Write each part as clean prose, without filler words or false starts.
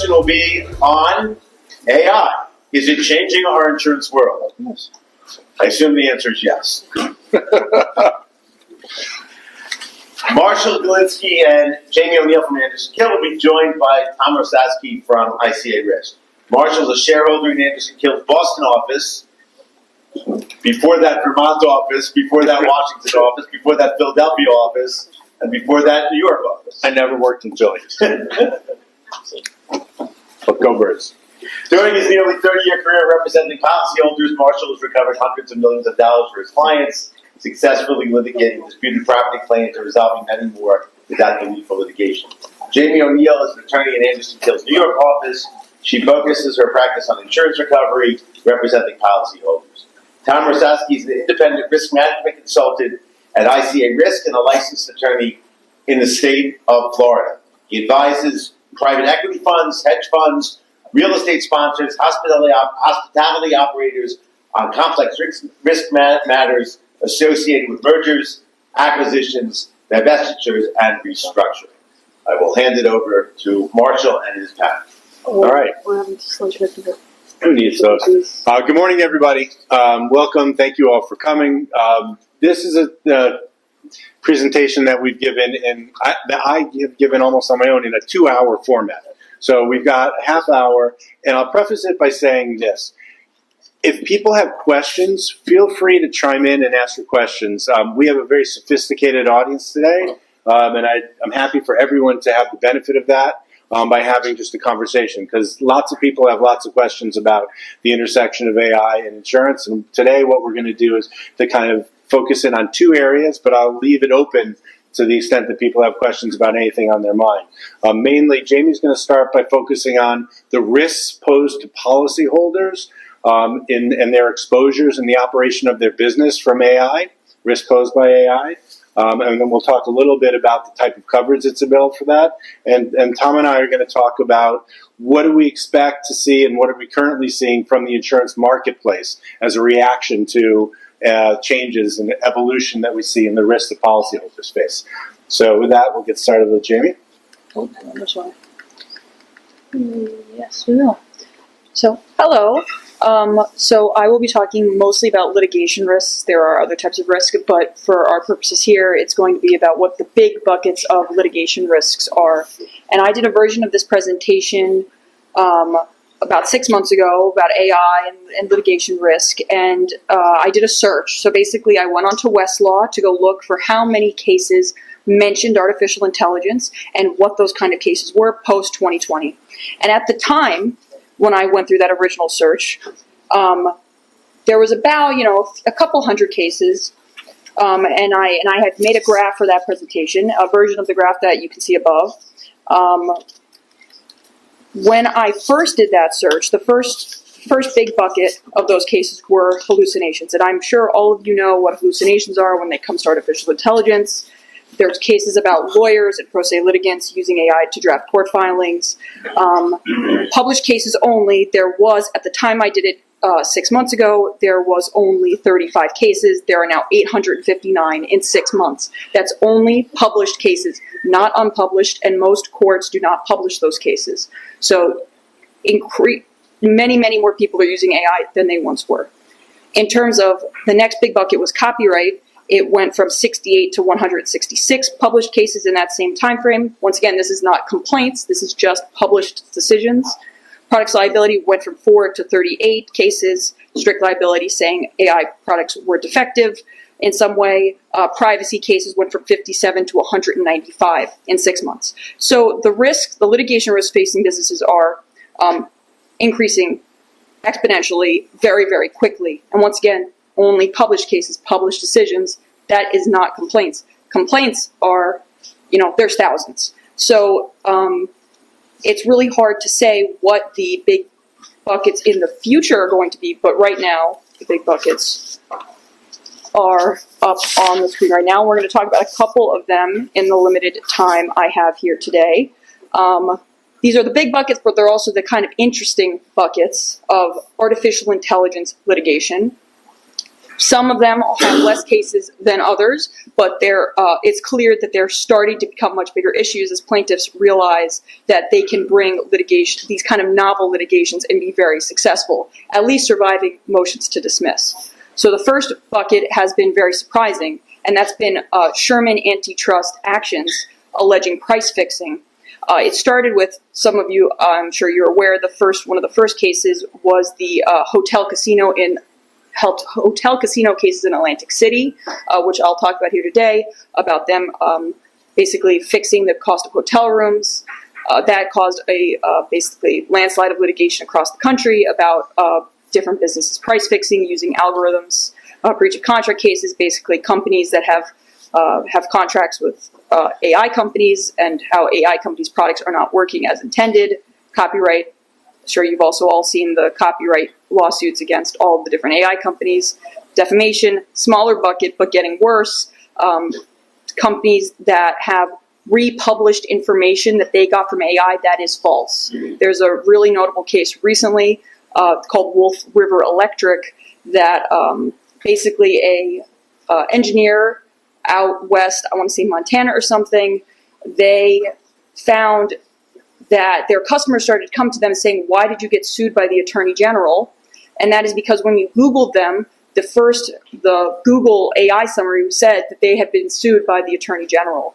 question will be on AI. Is it changing our insurance world? Yes. I assume the answer is yes. Marshall Gilinsky and Jamie O'Neill from Anderson Kill will be joined by Tom Rosaschi from ICA Risk. Marshall is a shareholder in Anderson Kill's Boston office, before that Vermont office, before that Washington office, before that Philadelphia office, and before that New York office. I never worked in Philly. But go Birds. During his nearly 30-year career representing policyholders, Marshall has recovered hundreds of millions of dollars for his clients, successfully litigating disputed property claims and resolving many more without the need for litigation. Jamie O'Neill is an attorney in Anderson Kill's New York office. She focuses her practice on insurance recovery, representing policyholders. Tom Rosaschi is an independent risk management consultant at ICA Risk and a licensed attorney in the state of Florida. He advises private equity funds, hedge funds, real estate sponsors, hospitality operators on complex risk matters associated with mergers, acquisitions, divestitures, and restructuring. I will hand it over to Marshall and his panel. All right. Who needs those? Good morning, everybody. Welcome. Thank you all for coming. This is a presentation that we've given, and I have given almost on my own in a 2-hour format. So we've got a half hour, and I'll preface it by saying this. If people have questions, feel free to chime in and ask your questions. We have a very sophisticated audience today, and I'm happy for everyone to have the benefit of that by having just a conversation, because lots of people have lots of questions about the intersection of AI and insurance. And today what we're going to do is to kind of focus in on 2 areas, but I'll leave it open to the extent that people have questions about anything on their mind. Mainly, Jamie's going to start by focusing on the risks posed to policyholders and their exposures in the operation of their business from AI, risk posed by AI. And then we'll talk a little bit about the type of coverage that's available for that. And Tom and I are going to talk about what do we expect to see and what are we currently seeing from the insurance marketplace as a reaction to changes and evolution that we see in the risk the policyholders face. So with that, we'll get started with Jamie. Oh, this one. Yes, we will. So, hello. So I will be talking mostly about litigation risks. There are other types of risk, but for our purposes here, it's going to be about what the big buckets of litigation risks are. And I did a version of this presentation about 6 months ago about AI and litigation risk, and I did a search. So basically, I went onto Westlaw to go look for how many cases mentioned artificial intelligence and what those kind of cases were post-2020. And at the time, when I went through that original search, there was about, a couple hundred cases, and I had made a graph for that presentation, a version of the graph that you can see above. When I first did that search, the first big bucket of those cases were hallucinations, and I'm sure all of you know what hallucinations are when it comes to artificial intelligence. There's cases about lawyers and pro se litigants using AI to draft court filings. Published cases only, there was, at the time I did it 6 months ago, there was only 35 cases. There are now 859 in 6 months. That's only published cases, not unpublished, and most courts do not publish those cases. So many, many more people are using AI than they once were. In terms of the next big bucket was copyright. It went from 68 to 166 published cases in that same time frame. Once again, this is not complaints. This is just published decisions. Products liability went from 4 to 38 cases. Strict liability saying AI products were defective in some way. Privacy cases went from 57 to 195 in 6 months. So the litigation risks facing businesses are increasing exponentially very, very quickly. And once again, only published cases, published decisions. That is not complaints. Complaints are, there's thousands. So it's really hard to say what the big buckets in the future are going to be, but right now, the big buckets are up on the screen right now. We're going to talk about a couple of them in the limited time I have here today. These are the big buckets, but they're also the kind of interesting buckets of artificial intelligence litigation. Some of them have less cases than others, but it's clear that they're starting to become much bigger issues as plaintiffs realize that they can bring litigation, these kind of novel litigations, and be very successful, at least surviving motions to dismiss. So the first bucket has been very surprising, and that's been Sherman antitrust actions alleging price fixing. It started with, some of you, I'm sure you're aware, one of the first cases was the hotel casino cases in Atlantic City, which I'll talk about here today, about them basically fixing the cost of hotel rooms. That caused a basically landslide of litigation across the country about different businesses price fixing using algorithms. Breach of contract cases, basically companies that have contracts with AI companies and how AI companies' products are not working as intended. Copyright. Sure, you've also all seen the copyright lawsuits against all of the different AI companies. Defamation, smaller bucket, but getting worse. Companies that have republished information that they got from AI that is false. There's a really notable case recently called Wolf River Electric that basically a engineer out west, I want to say Montana or something, they found that their customers started to come to them saying, why did you get sued by the Attorney General? And that is because when you Googled them, the Google AI summary said that they had been sued by the Attorney General.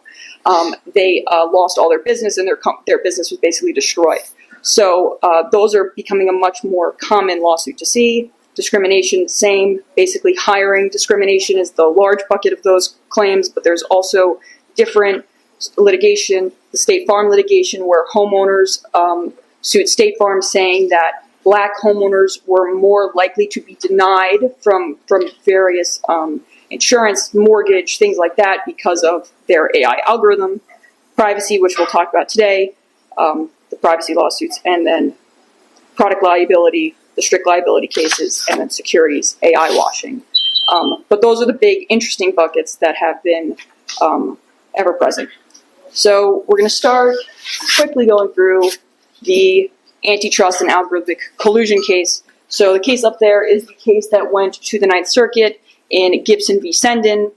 They lost all their business, and their business was basically destroyed. So those are becoming a much more common lawsuit to see. Discrimination, same. Basically, hiring discrimination is the large bucket of those claims, but there's also different litigation, the State Farm litigation, where homeowners sued State Farm saying that black homeowners were more likely to be denied from various insurance, mortgage, things like that because of their AI algorithm. Privacy, which we'll talk about today, the privacy lawsuits, and then product liability, the strict liability cases, and then securities, AI washing. But those are the big, interesting buckets that have been ever present. So we're going to start quickly going through the antitrust and algorithmic collusion case. So the case up there is the case that went to the Ninth Circuit in Gibson v. Sendin.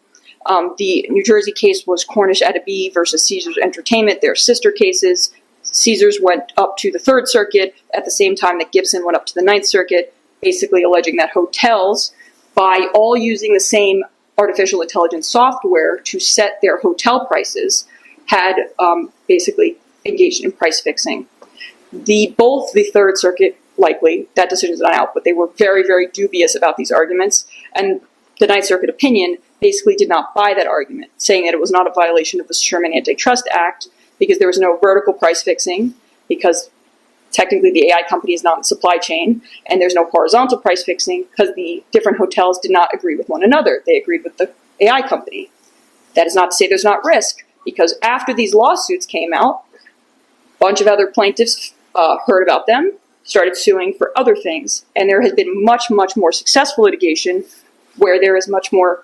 The New Jersey case was Cornish at a B versus Caesars Entertainment. They're sister cases. Caesars went up to the Third Circuit at the same time that Gibson went up to the Ninth Circuit, basically alleging that hotels, by all using the same artificial intelligence software to set their hotel prices, had basically engaged in price fixing. Both the Third Circuit, likely, that decision is not out, but they were very, very dubious about these arguments, and the Ninth Circuit opinion basically did not buy that argument, saying that it was not a violation of the Sherman Antitrust Act because there was no vertical price fixing, because technically the AI company is not in supply chain, and there's no horizontal price fixing because the different hotels did not agree with one another. They agreed with the AI company. That is not to say there's not risk, because after these lawsuits came out, a bunch of other plaintiffs heard about them, started suing for other things, and there has been much, much more successful litigation where there is much more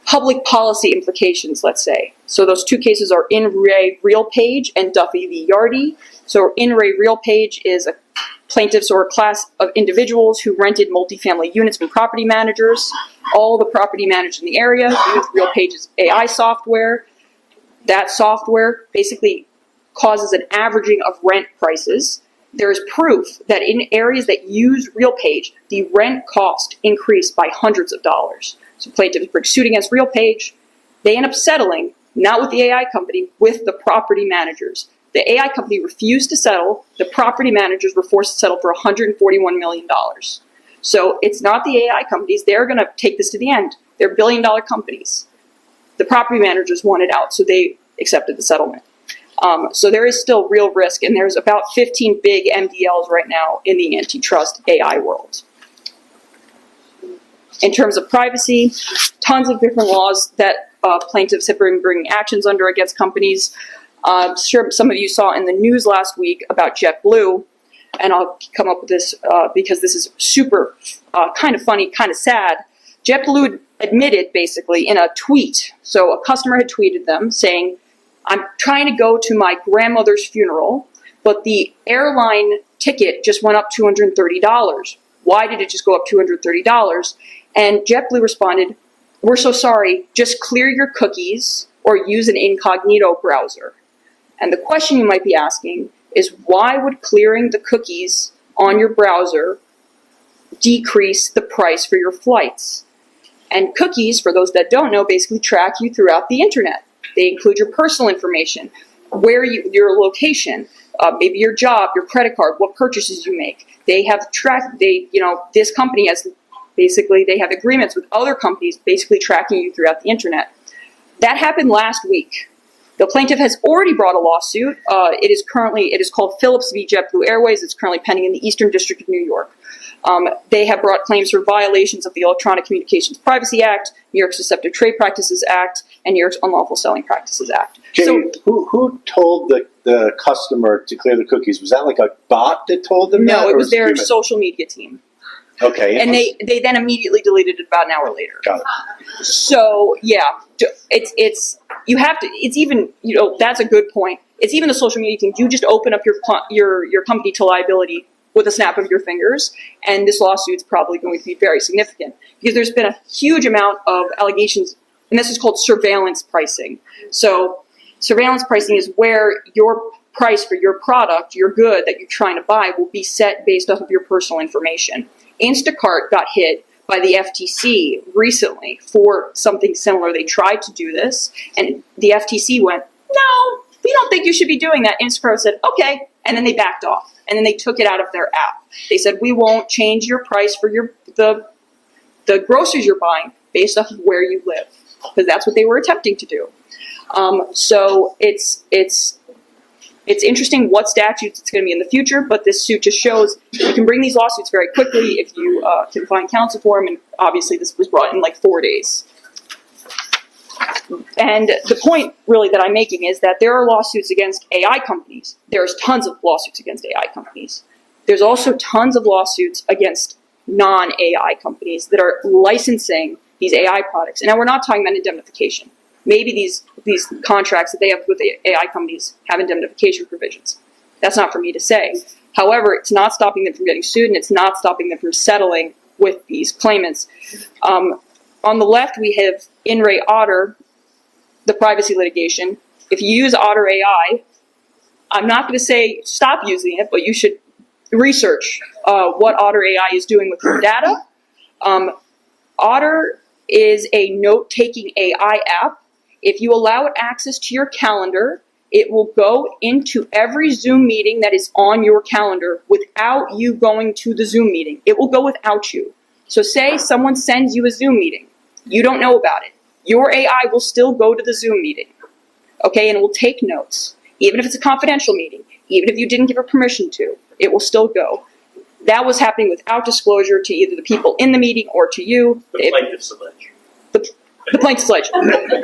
public policy implications, let's say. So those two cases are In Re RealPage and Duffy v. Yardy. So In Re RealPage is a plaintiffs or a class of individuals who rented multifamily units from property managers. All the property managers in the area used RealPage's AI software. That software basically causes an averaging of rent prices. There is proof that in areas that use RealPage, the rent cost increased by hundreds of dollars. So plaintiffs bring suit against RealPage. They end up settling, not with the AI company, with the property managers. The AI company refused to settle. The property managers were forced to settle for $141 million. So it's not the AI companies. They're going to take this to the end. They're billion-dollar companies. The property managers wanted out, so they accepted the settlement. So there is still real risk, and there's about 15 big MDLs right now in the antitrust AI world. In terms of privacy, tons of different laws that plaintiffs have been bringing actions under against companies. Sure, some of you saw in the news last week about JetBlue, and I'll come up with this because this is super kind of funny, kind of sad. JetBlue admitted basically in a tweet, so a customer had tweeted them saying, I'm trying to go to my grandmother's funeral, but the airline ticket just went up $230. Why did it just go up $230? And JetBlue responded, we're so sorry, just clear your cookies or use an incognito browser. And the question you might be asking is, why would clearing the cookies on your browser decrease the price for your flights? And cookies, for those that don't know, basically track you throughout the internet. They include your personal information, your location, maybe your job, your credit card, what purchases you make. They have this company has they have agreements with other companies basically tracking you throughout the internet. That happened last week. The plaintiff has already brought a lawsuit. It is called Phillips v. JetBlue Airways. It's currently pending in the Eastern District of New York. They have brought claims for violations of the Electronic Communications Privacy Act, New York's Deceptive Trade Practices Act, and New York's Unlawful Selling Practices Act. Jamie, who told the customer to clear the cookies? Was that like a bot that told them that? No, it was their human? Social media team. Okay. And they then immediately deleted it about an hour later. Got it. So, yeah, you have to, it's even, that's a good point. It's even the social media team. You just open up your company to liability with a snap of your fingers, and this lawsuit's probably going to be very significant because there's been a huge amount of allegations, and this is called surveillance pricing. So surveillance pricing is where your price for your product, your good that you're trying to buy, will be set based off of your personal information. Instacart got hit by the FTC recently for something similar. They tried to do this, and the FTC went, no, we don't think you should be doing that. Instacart said, okay, and then they backed off. And then they took it out of their app. They said, we won't change your price for the groceries you're buying based off of where you live, because that's what they were attempting to do. So it's interesting what statutes it's going to be in the future, but this suit just shows you can bring these lawsuits very quickly if you can find counsel for them, and obviously this was brought in like 4 days. And the point really that I'm making is that there are lawsuits against AI companies. There's tons of lawsuits against AI companies. There's also tons of lawsuits against non-AI companies that are licensing these AI products. And now we're not talking about indemnification. Maybe these contracts that they have with the AI companies have indemnification provisions. That's not for me to say. However, it's not stopping them from getting sued, and it's not stopping them from settling with these claimants. On the left, we have In re Otter, the privacy litigation. If you use Otter AI, I'm not going to say stop using it, but you should research what Otter AI is doing with your data. Otter is a note-taking AI app. If you allow it access to your calendar, it will go into every Zoom meeting that is on your calendar without you going to the Zoom meeting. It will go without you. So say someone sends you a Zoom meeting. You don't know about it. Your AI will still go to the Zoom meeting, okay, and it will take notes. Even if it's a confidential meeting, even if you didn't give it permission to, it will still go. That was happening without disclosure to either the people in the meeting or to you. The plaintiffs allege. The plaintiffs allege,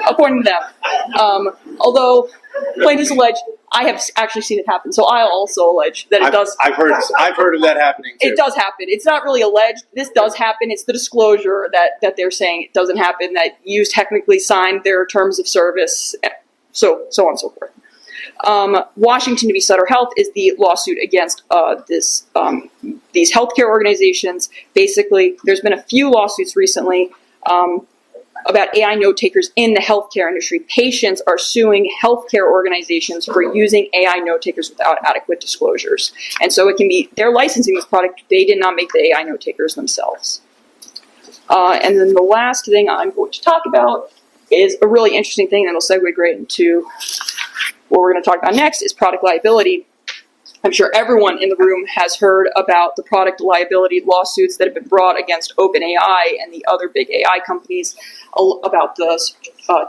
according to them. Although plaintiffs allege, I have actually seen it happen, so I'll also allege that it does. I've heard of that happening too. It does happen. It's not really alleged. This does happen. It's the disclosure that they're saying it doesn't happen, that you technically signed their terms of service, so on and so forth. Washington v. Sutter Health is the lawsuit against these healthcare organizations. Basically, there's been a few lawsuits recently about AI note takers in the healthcare industry. Patients are suing healthcare organizations for using AI note takers without adequate disclosures. And so it can be, they're licensing this product, they did not make the AI note takers themselves. And then the last thing I'm going to talk about is a really interesting thing that will segue great into what we're going to talk about next is product liability. I'm sure everyone in the room has heard about the product liability lawsuits that have been brought against OpenAI and the other big AI companies about the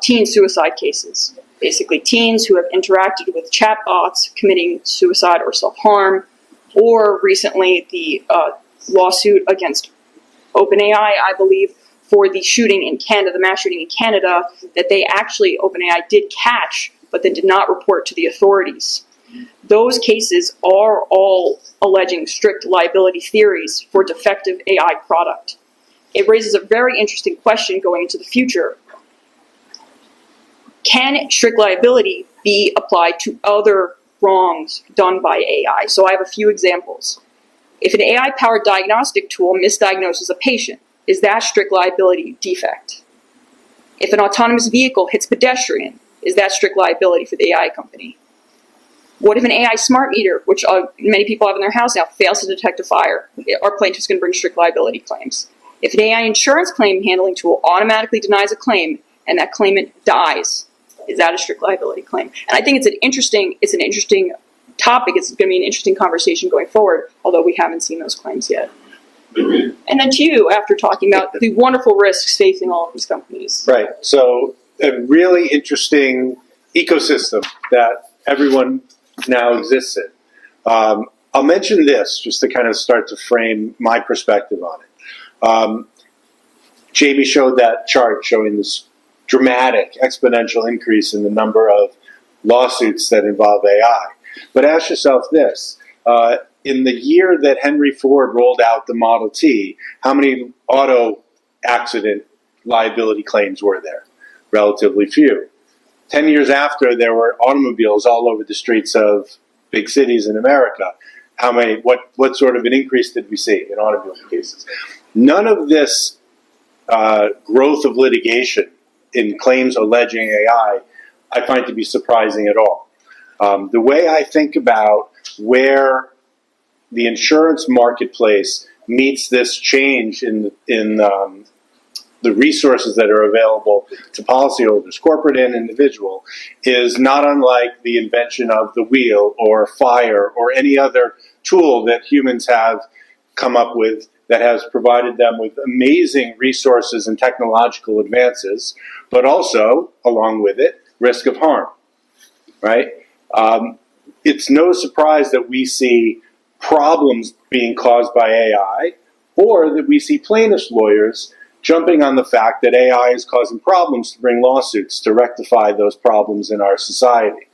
teen suicide cases. Basically, teens who have interacted with chatbots committing suicide or self-harm, or recently the lawsuit against OpenAI, I believe, for the shooting in Canada, the mass shooting in Canada, that they actually, OpenAI did catch, but then did not report to the authorities. Those cases are all alleging strict liability theories for defective AI product. It raises a very interesting question going into the future. Can strict liability be applied to other wrongs done by AI? So I have a few examples. If an AI-powered diagnostic tool misdiagnoses a patient, is that strict liability defect? If an autonomous vehicle hits pedestrian, is that strict liability for the AI company? What if an AI smart meter, which many people have in their house now, fails to detect a fire? Are plaintiffs going to bring strict liability claims? If an AI insurance claim handling tool automatically denies a claim and that claimant dies, is that a strict liability claim? And I think it's an interesting topic. It's going to be an interesting conversation going forward, although we haven't seen those claims yet. And then to you, after talking about the wonderful risks facing all of these companies. Right. So a really interesting ecosystem that everyone now exists in. I'll mention this just to kind of start to frame my perspective on it. Jamie showed that chart showing this dramatic exponential increase in the number of lawsuits that involve AI. But ask yourself this. In the year that Henry Ford rolled out the Model T, how many auto accident liability claims were there? Relatively few. 10 years after, there were automobiles all over the streets of big cities in America. What sort of an increase did we see in automobile cases? None of this growth of litigation in claims alleging AI, I find to be surprising at all. The way I think about where the insurance marketplace meets this change in the resources that are available to policyholders, corporate and individual, is not unlike the invention of the wheel or fire or any other tool that humans have come up with that has provided them with amazing resources and technological advances, but also, along with it, risk of harm, right? It's no surprise that we see problems being caused by AI, or that we see plaintiffs' lawyers jumping on the fact that AI is causing problems to bring lawsuits to rectify those problems in our society.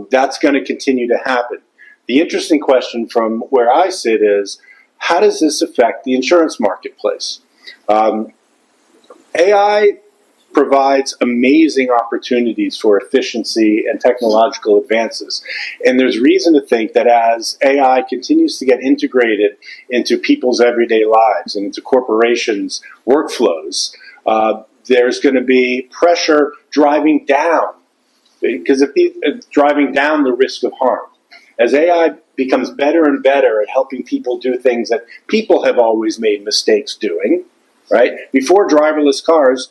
That's going to continue to happen. The interesting question from where I sit is, how does this affect the insurance marketplace? AI provides amazing opportunities for efficiency and technological advances. And there's reason to think that as AI continues to get integrated into people's everyday lives and into corporations' workflows, there's going to be pressure driving down, because it's driving down the risk of harm. As AI becomes better and better at helping people do things that people have always made mistakes doing, right? Before driverless cars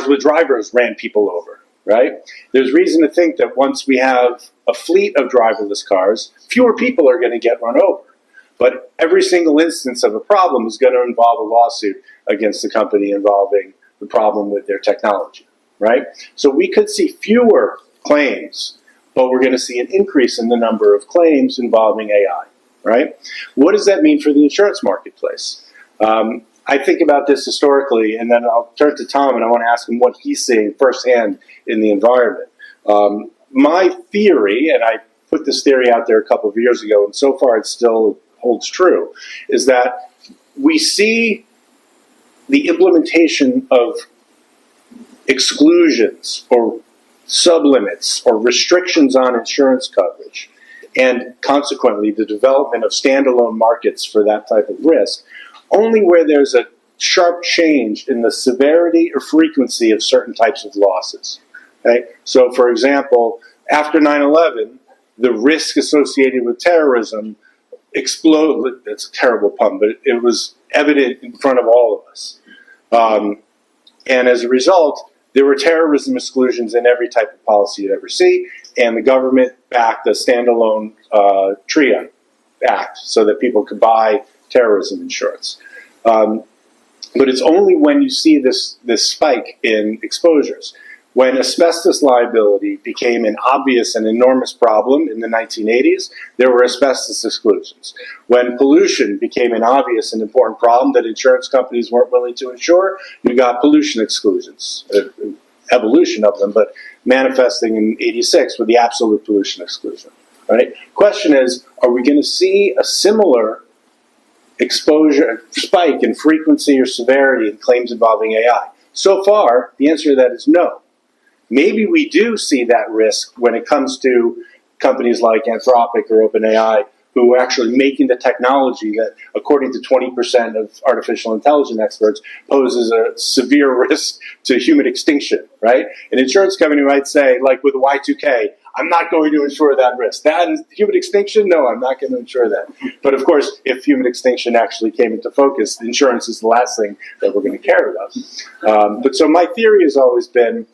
with drivers ran people over, right? There's reason to think that once we have a fleet of driverless cars, fewer people are going to get run over. But every single instance of a problem is going to involve a lawsuit against the company involving the problem with their technology, right? So we could see fewer claims, but we're going to see an increase in the number of claims involving AI, right? What does that mean for the insurance marketplace? I think about this historically, and then I'll turn to Tom, and I want to ask him what he's seeing firsthand in the environment. My theory, and I put this theory out there a couple of years ago, and so far it still holds true, is that we see the implementation of exclusions or sublimits or restrictions on insurance coverage, and consequently the development of standalone markets for that type of risk, only where there's a sharp change in the severity or frequency of certain types of losses. Okay? So, for example, after 9/11, the risk associated with terrorism exploded. That's a terrible pun, but it was evident in front of all of us. And as a result, there were terrorism exclusions in every type of policy you'd ever see, and the government backed a standalone TRIA Act so that people could buy terrorism insurance. But it's only when you see this spike in exposures. When asbestos liability became an obvious and enormous problem in the 1980s, there were asbestos exclusions. When pollution became an obvious and important problem that insurance companies weren't willing to insure, you got pollution exclusions, evolution of them, but manifesting in 86 with the absolute pollution exclusion. Right? Question is, are we going to see a similar exposure spike in frequency or severity in claims involving AI? So far, the answer to that is no. Maybe we do see that risk when it comes to companies like Anthropic or OpenAI who are actually making the technology that, according to 20% of artificial intelligence experts, poses a severe risk to human extinction, right? An insurance company might say, like with Y2K, I'm not going to insure that risk. That is human extinction? No, I'm not going to insure that. But of course, if human extinction actually came into focus, insurance is the last thing that we're going to care about. But so my theory has always been,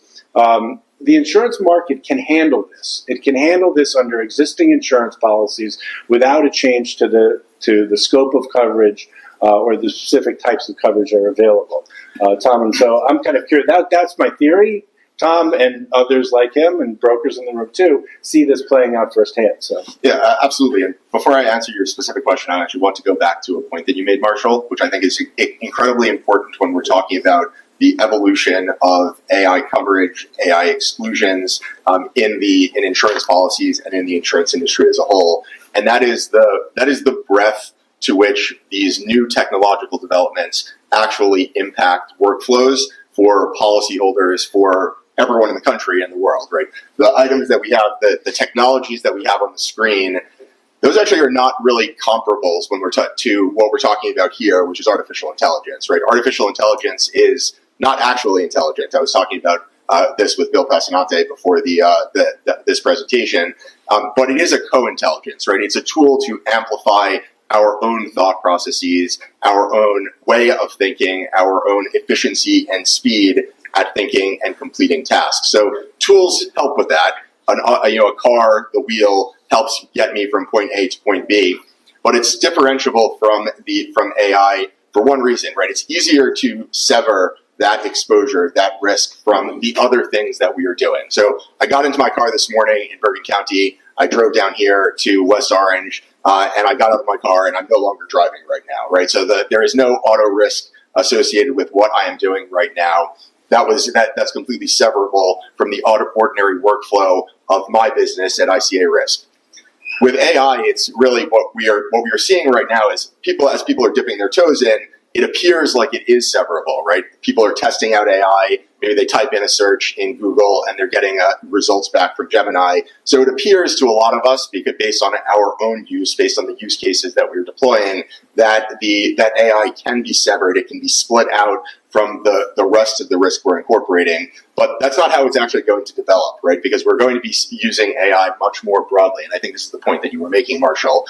the insurance market can handle this. It can handle this under existing insurance policies without a change to the scope of coverage or the specific types of coverage that are available. Tom, and so I'm kind of curious. That's my theory. Tom and others like him and brokers in the room too see this playing out firsthand. So yeah, absolutely. And before I answer your specific question, I actually want to go back to a point that you made, Marshall, which I think is incredibly important when we're talking about the evolution of AI coverage, AI exclusions in insurance policies and in the insurance industry as a whole. And that is the breadth to which these new technological developments actually impact workflows for policyholders, for everyone in the country and the world, right? The items that we have, the technologies that we have on the screen, those actually are not really comparables when we're to what we're talking about here, which is artificial intelligence, right? Artificial intelligence is not actually intelligent. I was talking about this with Bill Passanante before this presentation, but it is a co-intelligence, right? It's a tool to amplify our own thought processes, our own way of thinking, our own efficiency and speed at thinking and completing tasks. So tools help with that. A car, the wheel, helps get me from point A to point B, but it's differentiable from AI for one reason, right? It's easier to sever that exposure, that risk from the other things that we are doing. So I got into my car this morning in Bergen County. I drove down here to West Orange, and I got out of my car, and I'm no longer driving right now, right? So there is no auto risk associated with what I am doing right now. That's completely severable from the ordinary workflow of my business at ICA Risk. With AI, it's really what we are seeing right now is as people are dipping their toes in, it appears like it is severable, right? People are testing out AI. Maybe they type in a search in Google and they're getting results back from Gemini. So it appears to a lot of us, because based on our own use, based on the use cases that we're deploying, that AI can be severed. It can be split out from the rest of the risk we're incorporating. But that's not how it's actually going to develop, right? Because we're going to be using AI much more broadly. And I think this is the point that you were making, Marshall.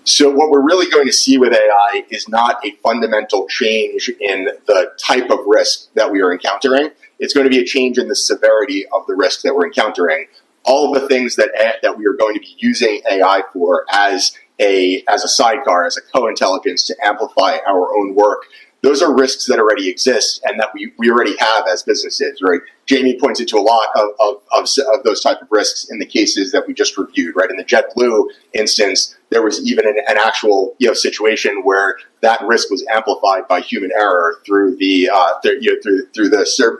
So what we're really going to see with AI is not a fundamental change in the type of risk that we are encountering. It's going to be a change in the severity of the risk that we're encountering. All of the things that we are going to be using AI for as a sidecar, as a co-intelligence to amplify our own work, those are risks that already exist and that we already have as businesses, right? Jamie pointed to a lot of those type of risks in the cases that we just reviewed, right? In the JetBlue instance, there was even an actual situation where that risk was amplified by human error through the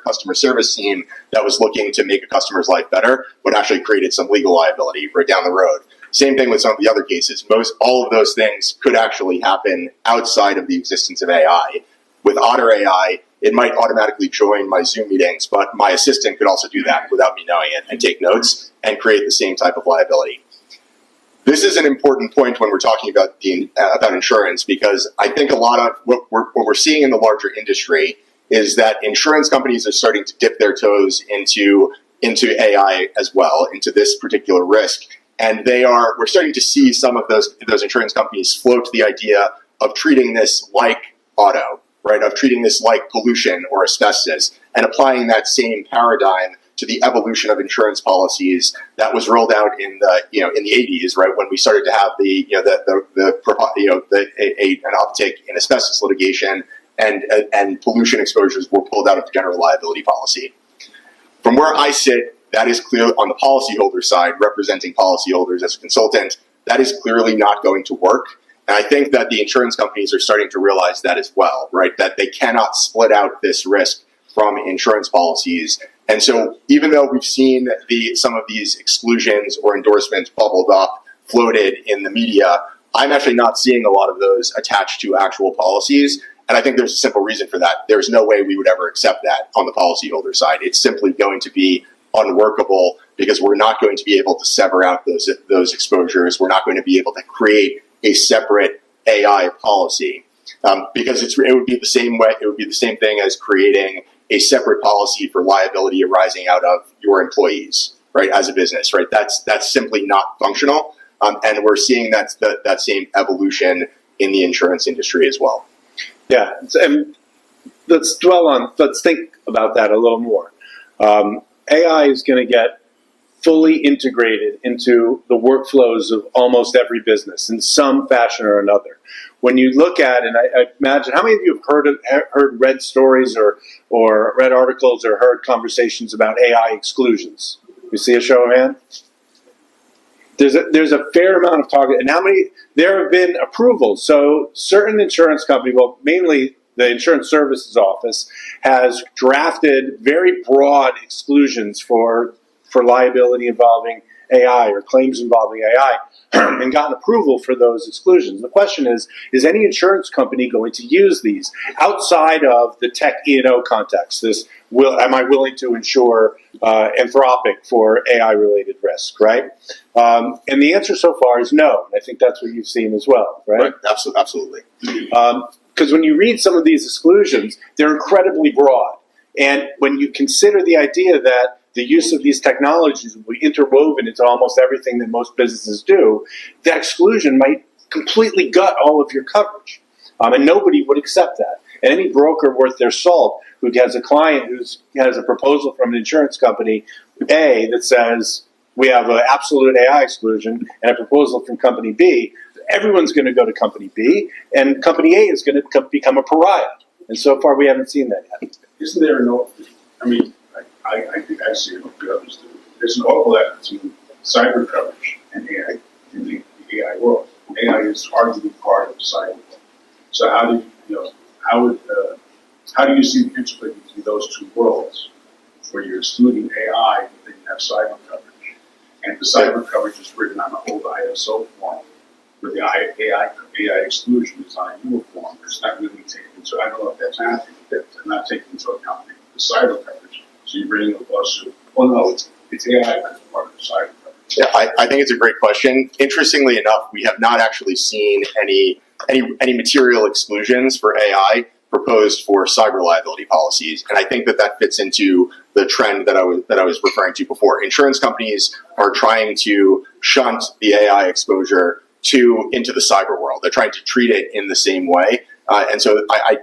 customer service team that was looking to make a customer's life better, but actually created some legal liability right down the road. Same thing with some of the other cases. All of those things could actually happen outside of the existence of AI. With Otter AI, it might automatically join my Zoom meetings, but my assistant could also do that without me knowing it and take notes and create the same type of liability. This is an important point when we're talking about insurance, because I think a lot of what we're seeing in the larger industry is that insurance companies are starting to dip their toes into AI as well, into this particular risk. And we're starting to see some of those insurance companies float the idea of treating this like auto, right? Of treating this like pollution or asbestos, and applying that same paradigm to the evolution of insurance policies that was rolled out in the 80s, right? When we started to have an uptick in asbestos litigation and pollution exposures were pulled out of the general liability policy. From where I sit, that is clear on the policyholder side, representing policyholders as a consultant. That is clearly not going to work. And I think that the insurance companies are starting to realize that as well, right? That they cannot split out this risk from insurance policies. And so even though we've seen some of these exclusions or endorsements bubbled up, floated in the media, I'm actually not seeing a lot of those attached to actual policies. And I think there's a simple reason for that. There's no way we would ever accept that on the policyholder side. It's simply going to be unworkable because we're not going to be able to sever out those exposures. We're not going to be able to create a separate AI policy because it would be the same way. It would be the same thing as creating a separate policy for liability arising out of your employees, right? As a business, right? That's simply not functional, and we're seeing that same evolution in the insurance industry as well. Yeah, and let's think about that a little more. AI is going to get fully integrated into the workflows of almost every business in some fashion or another. When you look at, and I imagine, how many of you have read stories or read articles or heard conversations about AI exclusions? You see a show of hands? There's a fair amount of talk, and there have been approvals. So certain insurance companies, well, mainly the Insurance Services Office, has drafted very broad exclusions for liability involving AI or claims involving AI and gotten approval for those exclusions. The question is any insurance company going to use these outside of the tech E&O context? Am I willing to insure Anthropic for AI-related risk, right? And the answer so far is no. I think that's what you've seen as well, right? Absolutely. Because when you read some of these exclusions, they're incredibly broad. And when you consider the idea that the use of these technologies will be interwoven into almost everything that most businesses do, the exclusion might completely gut all of your coverage. And nobody would accept that. And any broker worth their salt who has a client who has a proposal from an insurance company A that says we have an absolute AI exclusion and a proposal from company B, everyone's going to go to company B, and company A is going to become a pariah. And so far, we haven't seen that yet. Isn't there I think I see it with the others too. There's an overlap between cyber coverage and AI in the AI world. AI is hardly part of the cyber world. So how do you see the interplay between those two worlds, where you're excluding AI, but then you have cyber coverage, and the cyber coverage is written on an old ISO form, where the AI exclusion is on a uniform. It's not really taken into. I don't know if that's happening. That's not taking into account the cyber coverage. So you bring a lawsuit. Well, no, it's AI that's part of the cyber coverage. Yeah, I think it's a great question. Interestingly enough, we have not actually seen any material exclusions for AI proposed for cyber liability policies, and I think that fits into the trend that I was referring to before. Insurance companies are trying to shunt the AI exposure into the cyber world. They're trying to treat it in the same way, and so I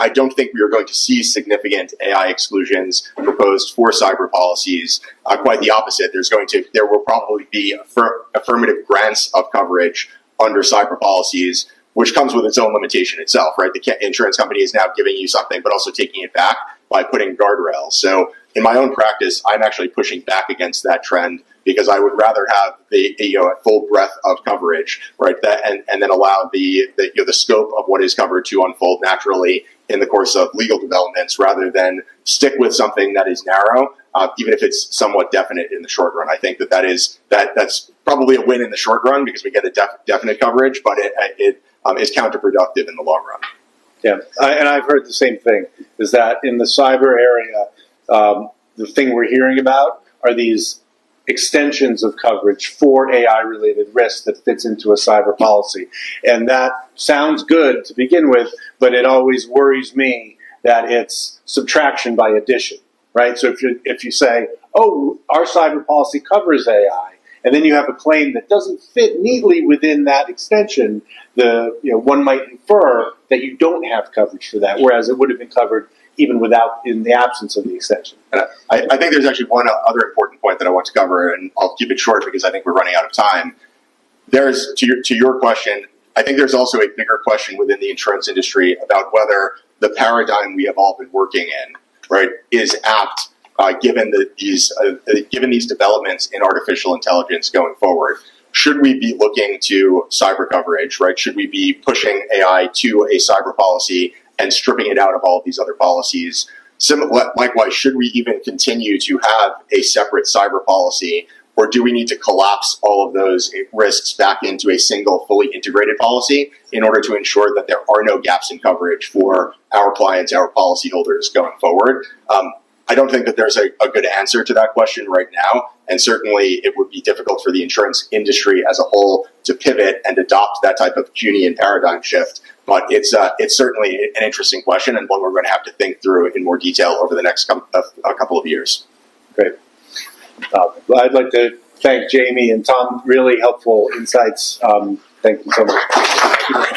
don't think we are going to see significant AI exclusions proposed for cyber policies. Quite the opposite. There will probably be affirmative grants of coverage under cyber policies, which comes with its own limitation itself, right? The insurance company is now giving you something, but also taking it back by putting guardrails. So in my own practice, I'm actually pushing back against that trend because I would rather have a full breadth of coverage, right? And then allow the scope of what is covered to unfold naturally in the course of legal developments, rather than stick with something that is narrow, even if it's somewhat definite in the short run. I think that's probably a win in the short run because we get a definite coverage, but it is counterproductive in the long run. Yeah, and I've heard the same thing, is that in the cyber area, the thing we're hearing about are these extensions of coverage for AI-related risks that fits into a cyber policy. And that sounds good to begin with, but it always worries me that it's subtraction by addition, right? So if you say, oh, our cyber policy covers AI, and then you have a claim that doesn't fit neatly within that extension, one might infer that you don't have coverage for that, whereas it would have been covered even in the absence of the extension. I think there's actually one other important point that I want to cover, and I'll keep it short because I think we're running out of time. To your question, I think there's also a bigger question within the insurance industry about whether the paradigm we have all been working in, right, is apt given these developments in artificial intelligence going forward. Should we be looking to cyber coverage, right? Should we be pushing AI to a cyber policy and stripping it out of all of these other policies? Likewise, should we even continue to have a separate cyber policy, or do we need to collapse all of those risks back into a single, fully integrated policy in order to ensure that there are no gaps in coverage for our clients, our policyholders going forward? I don't think that there's a good answer to that question right now, and certainly it would be difficult for the insurance industry as a whole to pivot and adopt that type of Kuhnian paradigm shift. But it's certainly an interesting question and one we're going to have to think through in more detail over the next couple of years. Great. I'd like to thank Jamie and Tom. Really helpful insights. Thank you so much.